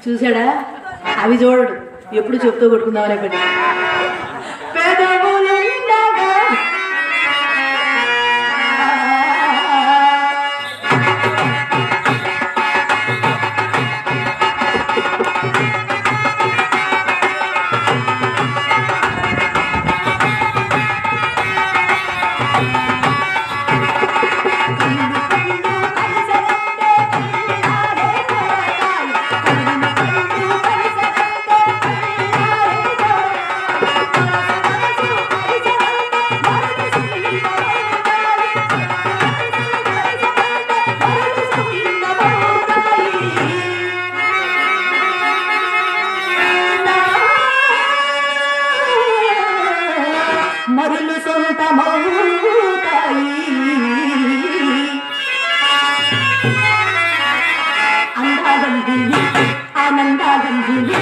చూసాడా అవి చూడడు ఎప్పుడు చెప్తూ కొట్టుకుందామనే పని మరులు సొంతమవుతాయి అందాగంధిని ఆనందాగంధిని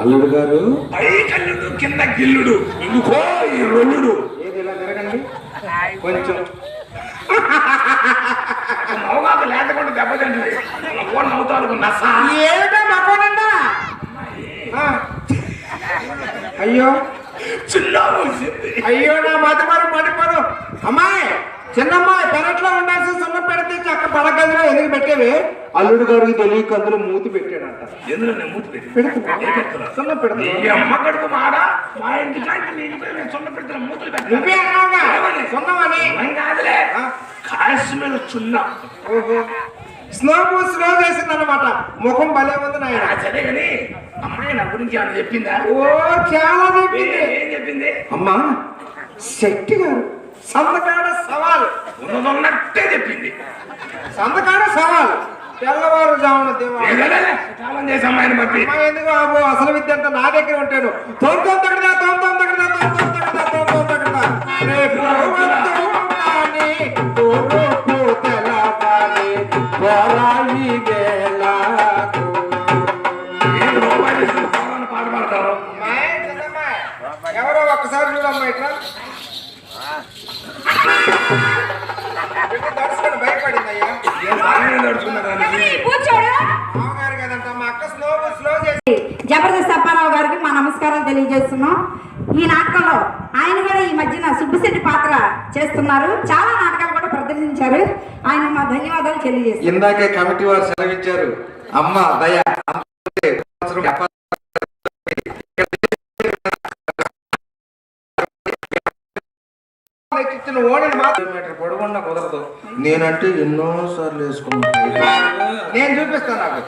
అల్లుడు గారు పై కల్లుడు కింద గిల్లుడు ఇందుకో ఈ రొల్లుడు ఏది ఇలా జరగండి కొంచెం మౌగాకు లేకుండా దెబ్బతండి నవ్వుతారు నస ఏమిటో మకోనండా అయ్యో చిన్న అయ్యో నా మతమరు పడిపోను అమ్మాయి చిన్నమ్మాయి పెరట్లో ఉండాల్సిన సున్నం పెడితే చక్క పడగదిలో ఎందుకు పెట్టేవి అల్లుడు గారికి తెలియక అందులో మూతి పెట్టాడంట ఎందులో నేను మూతి పెట్టి సున్నం పెడతా అమ్మ కడుపు మాడ మా ఇంటి సున్న పెడుతున్న మూతులు నువ్వే అన్నావుగా సున్నమని కాదులే కాశ్మీర్ చున్న ఓహో స్లో చేసిందన్నమాట ముఖం భలే ఉంది నాయన సరే కానీ అమ్మాయి నా గురించి ఏమైనా చెప్పిందా ఓ చాలా చెప్పింది ఏం చెప్పింది అమ్మా శక్తి గారు సంతకాడ సవాల్ ఉన్నదొన్నట్టే చెప్పింది సంతకాడ సవాల్ తెల్లవారుజామున కాలం చేసి అమ్మాయిని బట్టి అమ్మాయి ఎందుకు బాబు అసలు విద్య అంతా నా దగ్గర ఉంటాను తోడుతో తగడా రేపు పాట పాడతారు ఎవరో ఒక్కసారి చూడమ్మా ఇట్లా భయపడిందయ్యా మామగారు కదంట మా అక్క స్లో చేసి జబర్దస్త్ అప్పారావు గారికి మా నమస్కారం తెలియజేస్తున్నాం. ఈ నాటకంలో ఆయన కూడా ఈ మధ్యన సుబ్బిశెట్టి పాత్ర చేస్తున్నారు. చాలా నాటకాలు కూడా ప్రదర్శించారు. ఆయన మా ధన్యవాదాలు తెలియజేస్తారు. ఇందాకే కమిటీ వారు సెలవిచ్చారు అమ్మ దయ పొడవున్న కుదరదు. నేనంటే ఎన్నోసార్లు వేసుకున్నాను. నేను చూపిస్తాను. నాకు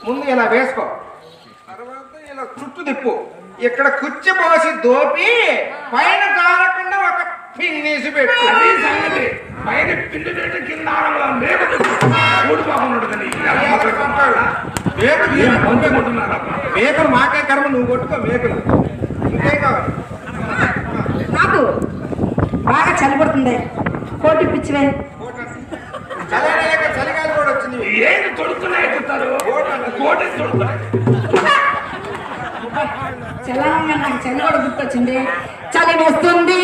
ముందు ఇలా వేసుకో, తర్వాత ఇలా చుట్టూ తిప్పు, ఇక్కడ కుర్చీ పోసి దోపి పైన కారకుండా ఒక పిన్నేసి పెట్టు. అది సంగతి. పైన పిండి పెట్టి కింద మేకలు మాకే కర్మ, నువ్వు కొట్టుకో మేకలు. ఇంకేం కావాలి? నాకు బాగా చలి పడుతుంది, కోటి పిచ్చివే. చలిగాలి కూడా వచ్చింది. ఏంటి తొడుక్కున్నా ఎక్కుతారు కోటి తొడుక్కున్నాయి. చల్లగా నాకు చలి కూడా గుర్తొచ్చింది. చలి వేస్తుంది,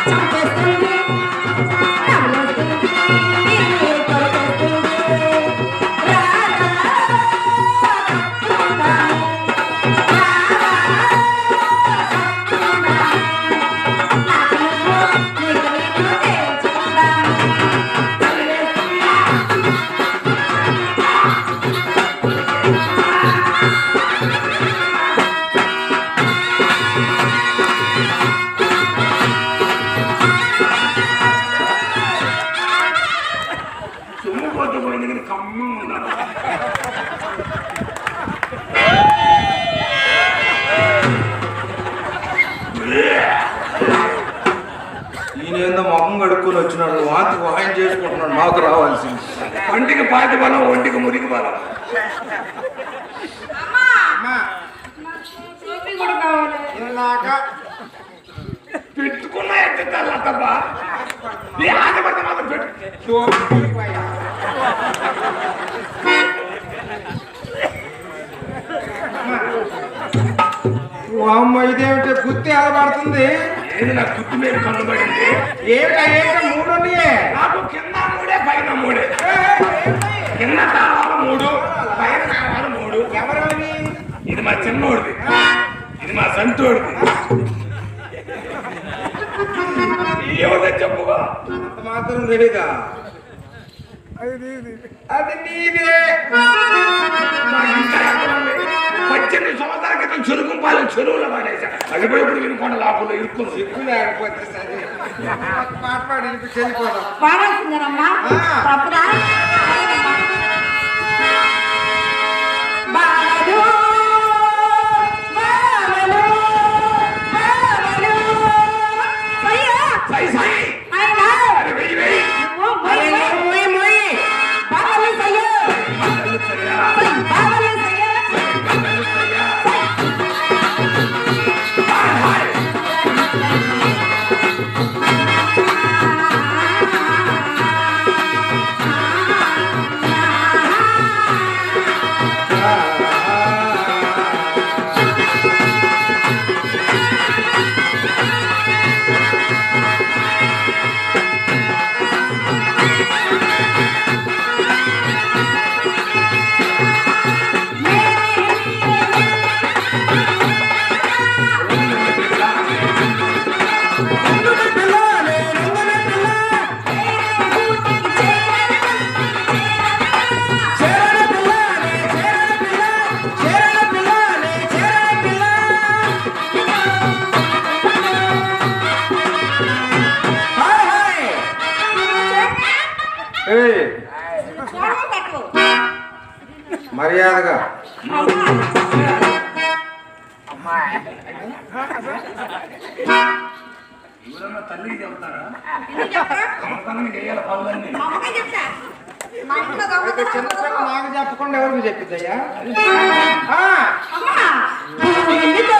చంపేస్తుంది, నవ్వులేస్తుంది, కొరికేస్తుంది. రా, రా, కట్టుకుందాం. రా, రా, కట్టుకుందాం. నాకు నువ్వు, నీకు నేను తేల్చుకుందాం. చలి వేస్తుందా? సొమ్ము పోతే పోయింది కానీ కమ్మంగా ఉన్నారు. ఈయనేందో మొహం కడుక్కొని వచ్చినాడు, వాంతి వాయిన్ చేసుకుంటున్నాడు, నాకు రావాల్సింది. పంటికి పాతి బలం, ఒంటికి మురికి బలం. అమ్మా, టోపీ కూడా కావాలి. ఇందాక పెట్టుకున్నా ఎత్తుతాళ్ళబ్బా. నీ ఆశపడితే మాత్రం పెట్టు. అమ్మ, ఇదేమిటి గుత్తి ఎలా పడుతుంది? ఏది నా గుర్తు మీద కన్ను పడింది. ఏమిటా మూడు నాకు కింద మూడే పైన మూడే. కింద తాళాలు 3, పైన తాళాలు 3. ఎవరని? ఇది మా చిన్నోడిది, ఇది మా సంతోడిది. ఎవరో చెప్పుకో. అంత మాత్రం తెలీదా? అది నీదే. నాకు ఇంకా ఎక్కడ ఉంది? 18 సంవత్సరాల క్రితం చెరుకుంపాలెం చెరువులో పడేశాడు. అది పోయి ఇప్పుడు వినుకొండ లోపల ఇరుక్కును. సిగ్గు లేకపోతే సరే. పాట పాడి వినిపించి వెళ్ళిపోదాం. పాడాల్సిందేనమ్మా. ఆ. తప్పుదా? బాలు, బాలు, బాలు. అయ్యో, సై సై. అయినా అది వెయ్యి వెయ్యి. నువ్వు మొయ్, మొయ్, మొయ్. బాలు సయ్యో. బాధలు సయ్యా. బాలు సయ్యో. బాధలు సయ్యా. Hi hi. ఏయ్, చూడవు పట్టు. మర్యాదగా ఎవరన్నా తల్లికి చెప్తారా? ఎందుకు చెప్పరా? అమ్మకానికి వేయాల పనులన్నీ. మా అమ్మకే చెప్తా. మా ఇంట్లో అయితే దొంగతనం చిన్నపిల్ల నాకు చెప్పకుండా ఎవరికి చెప్పిద్దయ్యా? అమ్మా, నువ్వు ఎందుకు?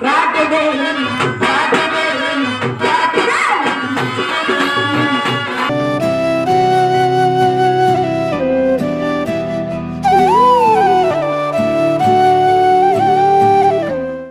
రాజదేవి